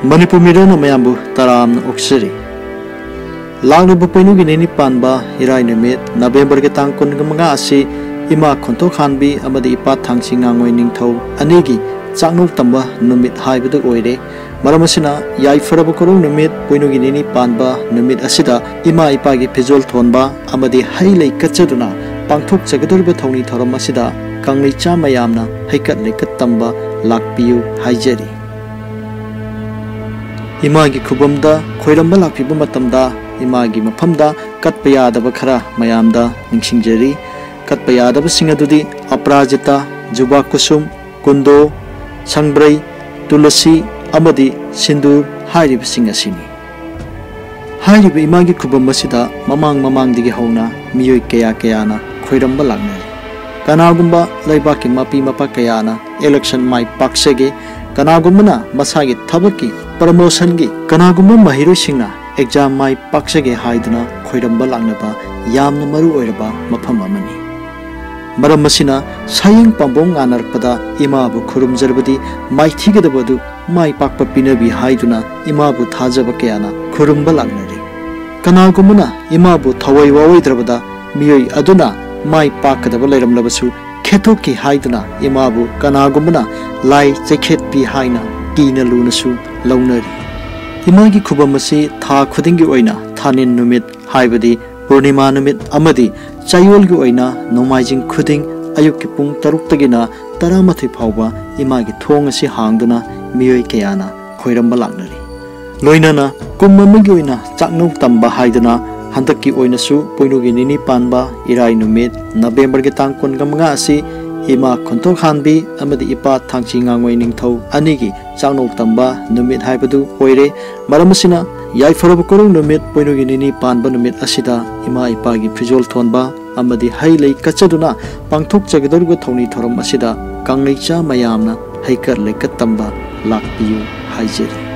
Manipur Mirana Mayambu Taram Oksiri Lang Bupenu Nini Panba, Irai Numit, November Getang Kun Gamanga Asi, Ima Konto Hanbi, Amadi Ipat Tangsing Ning Toe, Anigi, Chakno Tamba, Numit High with the Oide, Maramasina, Yai Farabukuru Numit, Puinu Nini Panba, Numit Asida, Ima Ipagi Pizol Tonba, Amadi Haile Katsaduna, Pangtok Chagadur Betoni Toramasida, Kangli Chamayamna, Hikat Likat Tamba, Lakpiu, Hijeri. Imagi Kubumda, Koiramba Lakpibu Matamda, Imagi Mapamda, Katpaya the Bakara, Mayamda, Ningshingjeri, Katpaya the Singadudi, Aprajita, Juba Kusum, Kundo, Sangbray, Tulasi, Amadi, Sindur, Hairib Singasini. Hairib Imagi Kubumasida, Mamang Digi Hona, Miyoi Kaya Kayana, Koiramba Lagnari. Kanagumba, Laibaki Mapi Mapakayana, election my Paksege, Kanagumana, Masagi Tabaki, Promotiongi, Kanaguma Mahiru Singna, exam my Paksege Haidana, Koiramba Langnaba, Yamna Maru Oiraba, Mapamamani. Maramasina, Saying Pambong Anarpada, Imabu Kurum Zerbadi, my Tigadabadu, my Pakpa Pinabi Haiduna, Imabu Tazabakayana, Kurumba Lagnari. Kanagumana, Imabu Tawai Wawidrabada, Miyoi Aduna, my Pakadaba Leram Labasu, Ketoki Haidana, Imabu, Kanagumana, Lai Jacket Behind, Gina Lunasu, Launari. Imagi Kubamasi, Ta Kudingi Oina, Tanin Numit, Haibadi, Purnima Numit, Amadi, Chayolgi Oina, Nomajing Kuding, Ayukipung Taruktagina, Taramati Pauba, Imagi Tongasi Hangduna, Miyoi Kayana, Koiramba Lagnari. Loinana, Kumamigi Oina, Chakno Tamba Haidana, Hantaki Oinasu, Puinugi Nini Panba, Irai Numit, November Getang Kun Gamanga Asi, Ima Kontok Hanbi, Amadi Ipa Tangsingangway Ningtau, Anigi, Chakno Tamba, Numit Haibadu, Oire, Maramasina, Yai Farabukuru Numit, Puinugi Nini Panba Numit Asida, Ima Ipagi Pizol Tonba, Amadi Haile Kachaduna, Pangtok Chagadurga Tony Toram Asida, Kanglecha Mayamna, Haikar Lekatamba, Lakpiu, Hijeri.